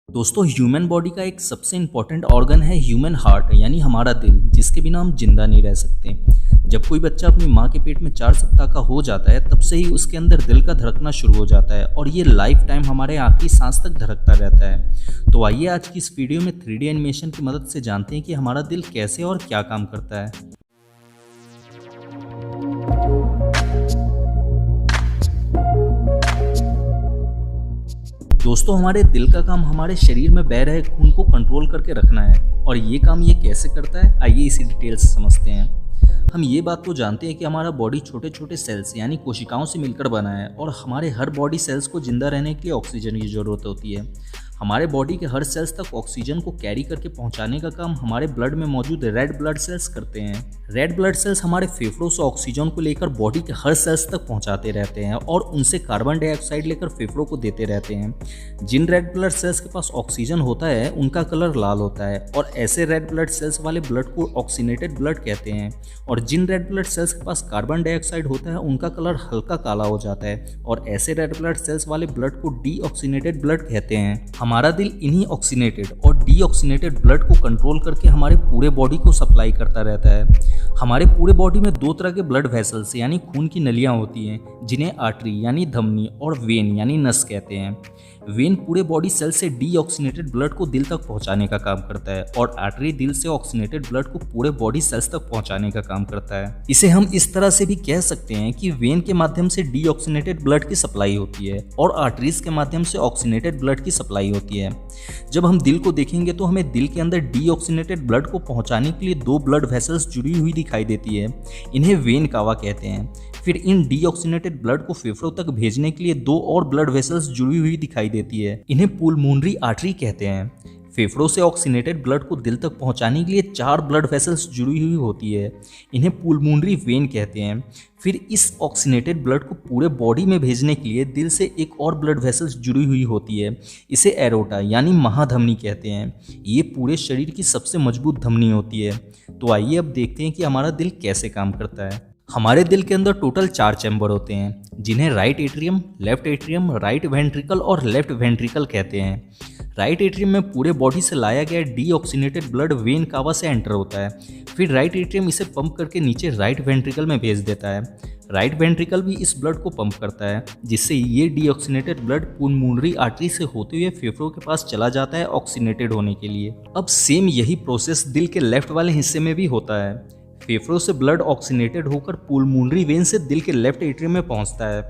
दोस्तों human body का एक सबसे इम्पॉर्टेंट ऑर्गन है ह्यूमन हार्ट यानी हमारा दिल, जिसके बिना हम जिंदा नहीं रह सकते। जब कोई बच्चा अपनी माँ के पेट में 4 सप्ताह का हो जाता है तब से ही उसके अंदर दिल का धड़कना शुरू हो जाता है और ये लाइफ टाइम हमारे आखिरी सांस तक धड़कता रहता है। तो आइए आज की इस वीडियो में 3D एनिमेशन की मदद से जानते हैं कि हमारा दिल कैसे और क्या काम करता है। दोस्तों हमारे दिल का काम हमारे शरीर में बह रहे खून को कंट्रोल करके रखना है और ये काम ये कैसे करता है आइए इसी डिटेल से समझते हैं। हम ये बात तो जानते हैं कि हमारा बॉडी छोटे छोटे सेल्स यानी कोशिकाओं से मिलकर बना है और हमारे हर बॉडी सेल्स को जिंदा रहने के लिए ऑक्सीजन की ज़रूरत होती है। हमारे बॉडी के हर सेल्स तक ऑक्सीजन को कैरी करके पहुंचाने का काम हमारे ब्लड में मौजूद रेड ब्लड सेल्स करते हैं। रेड ब्लड सेल्स हमारे फेफड़ों से ऑक्सीजन को लेकर बॉडी के हर सेल्स तक पहुंचाते रहते हैं और उनसे कार्बन डाइऑक्साइड लेकर फेफड़ों को देते रहते हैं। जिन रेड ब्लड सेल्स के पास ऑक्सीजन होता है उनका कलर लाल होता है और ऐसे रेड ब्लड सेल्स वाले ब्लड को ऑक्सीनेटेड ब्लड कहते हैं और जिन रेड ब्लड सेल्स के पास कार्बन डाइऑक्साइड होता है उनका कलर हल्का काला हो जाता है और ऐसे रेड ब्लड सेल्स वाले ब्लड को डीऑक्सीनेटेड ब्लड कहते हैं। हमारा दिल इन्हीं ऑक्सीनेटेड और डीऑक्सीनेटेड ब्लड को कंट्रोल करके हमारे पूरे बॉडी को सप्लाई करता रहता है। हमारे पूरे बॉडी में 2 तरह के ब्लड वेसल्स यानी खून की नलियां होती हैं जिन्हें आर्टरी यानी धमनी और वेन यानी नस कहते हैं। वेन पूरे बॉडी सेल से डीऑक्सीनेटेड ब्लड को दिल तक पहुंचाने का काम करता है और आर्टरी दिल से ऑक्सीनेटेड ब्लड को पूरे बॉडी सेल्स तक पहुंचाने का काम करता है। इसे हम इस तरह से भी कह सकते हैं कि वेन के माध्यम से डीऑक्सीनेटेड ब्लड की सप्लाई होती है और आर्टरीज के माध्यम से ऑक्सीनेटेड ब्लड की सप्लाई होती है। जब हम दिल को देखेंगे तो हमें दिल के अंदर डीऑक्सीनेटेड ब्लड को पहुंचाने के लिए 2 ब्लड वेसल्स जुड़ी हुई दिखाई देती है। इन्हें वेन कावा कहते हैं। फिर इन डीऑक्सीनेटेड ब्लड को फेफड़ों तक भेजने के लिए 2 और ब्लड वेसल्स जुड़ी हुई दिखाई देती है। इन्हें पुलमोनरी आर्टरी कहते हैं। फेफड़ों से ऑक्सीनेटेड ब्लड को दिल तक पहुंचाने के लिए 4 ब्लड वेसल्स जुड़ी हुई होती है। इन्हें पुलमोनरी वेन कहते हैं। फिर इस ऑक्सीनेटेड ब्लड को पूरे बॉडी में भेजने के लिए दिल से एक और ब्लड वेसल्स जुड़ी हुई होती है। इसे एरोटा यानी महाधमनी कहते हैं। ये पूरे शरीर की सबसे मजबूत धमनी होती है। तो आइए अब देखते हैं कि हमारा दिल कैसे काम करता है। हमारे दिल के अंदर टोटल 4 चैम्बर होते हैं जिन्हें right atrium, left atrium, right ventricle और लेफ्ट वेंट्रिकल कहते हैं। राइट एट्रियम में पूरे बॉडी से लाया गया डीऑक्सीनेटेड ब्लड वेन कावा से एंटर होता है। फिर राइट एट्रियम इसे पंप करके नीचे राइट वेंट्रिकल में भेज देता है। राइट वेंट्रिकल भी इस ब्लड को पंप करता है जिससे ये डीऑक्सीनेटेड ब्लड पुलमोनरी आर्टरी से होते हुए फेफड़ों के पास चला जाता है ऑक्सीनेटेड होने के लिए। अब सेम यही प्रोसेस दिल के लेफ्ट वाले हिस्से में भी होता है। फेफड़ों से ब्लड ऑक्सीनेटेड होकर पुलमोनरी वेन से दिल के लेफ्ट एट्रियम में पहुंचता है।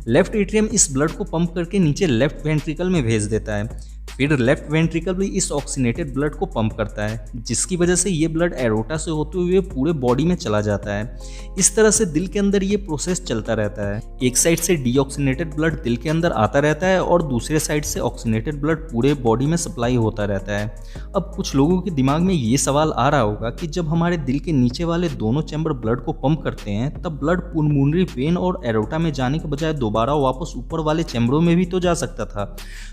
लेफ्ट एट्रियम इस ब्लड को पंप करके नीचे लेफ्ट वेंट्रिकल में भेज देता है। फिर लेफ्ट वेंट्रिकल भी इस ऑक्सीनेटेड ब्लड को पंप करता है जिसकी वजह से ये ब्लड एरोटा से होते हुए पूरे बॉडी में चला जाता है। इस तरह से दिल के अंदर ये प्रोसेस चलता रहता है। एक साइड से डीऑक्सीनेटेड ब्लड दिल के अंदर आता रहता है और दूसरे साइड से ऑक्सीनेटेड ब्लड पूरे बॉडी में सप्लाई होता रहता है। अब कुछ लोगों के दिमाग में ये सवाल आ रहा होगा कि जब हमारे दिल के नीचे वाले दोनों चैम्बर ब्लड को पंप करते हैं तब ब्लड पुलमोनरी वेन और एरोटा में जाने के बजाय दोबारा वापस ऊपर वाले चैम्बरों में भी तो जा सकता था।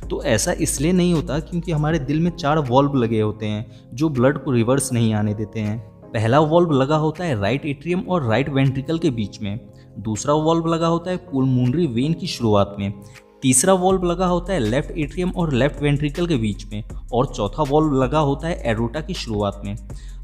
तो ऐसा इसलिए नहीं होता क्योंकि हमारे दिल में 4 वॉल्व लगे होते हैं जो ब्लड को रिवर्स नहीं आने देते हैं। पहला वॉल्व लगा होता है राइट एट्रियम और राइट वेंट्रिकल के बीच में। दूसरा वॉल्व लगा होता है पुलमोनरी वेन की शुरुआत में। तीसरा वॉल्व लगा होता है लेफ्ट एट्रियम और लेफ्ट वेंट्रिकल के बीच में और चौथा वॉल्व लगा होता है एरोटा की शुरुआत में।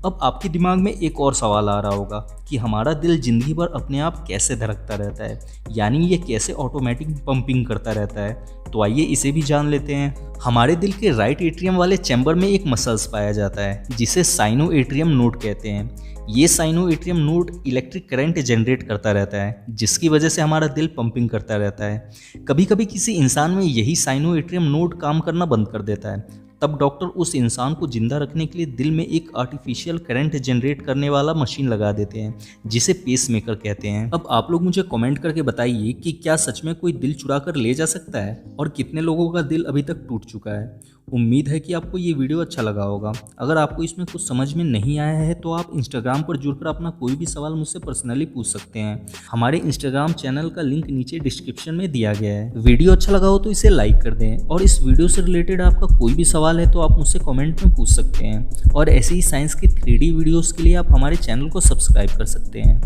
अब आपके दिमाग में एक और सवाल आ रहा होगा कि हमारा दिल जिंदगी भर अपने आप कैसे धड़कता रहता है, यानी ये कैसे ऑटोमेटिक पंपिंग करता रहता है। तो आइए इसे भी जान लेते हैं। हमारे दिल के राइट एट्रियम वाले चैम्बर में एक मसल्स पाया जाता है जिसे साइनो एट्रियम नोड कहते हैं। ये sino atrium node electric current generate करता रहता है जिसकी वजह से हमारा दिल पंपिंग करता रहता है। कभी कभी किसी इंसान में यही साइनो एट्रियम नोड काम करना बंद कर देता है, तब डॉक्टर उस इंसान को जिंदा रखने के लिए दिल में एक आर्टिफिशियल करंट जनरेट करने वाला मशीन लगा देते हैं जिसे पेसमेकर कहते हैं। अब आप लोग मुझे कमेंट करके बताइए कि क्या सच में कोई दिल चुरा कर ले जा सकता है और कितने लोगों का दिल अभी तक टूट चुका है। उम्मीद है कि आपको ये वीडियो अच्छा लगा होगा। अगर आपको इसमें कुछ समझ में नहीं आया है तो आप इंस्टाग्राम पर जुड़कर अपना कोई भी सवाल मुझसे पर्सनली पूछ सकते हैं। हमारे इंस्टाग्राम चैनल का लिंक नीचे डिस्क्रिप्शन में दिया गया है। वीडियो अच्छा लगा हो तो इसे लाइक कर दें और इस वीडियो से रिलेटेड आपका कोई भी सवाल है तो आप मुझसे कमेंट में पूछ सकते हैं और ऐसे ही साइंस की 3D वीडियोज़ के लिए आप हमारे चैनल को सब्सक्राइब कर सकते हैं।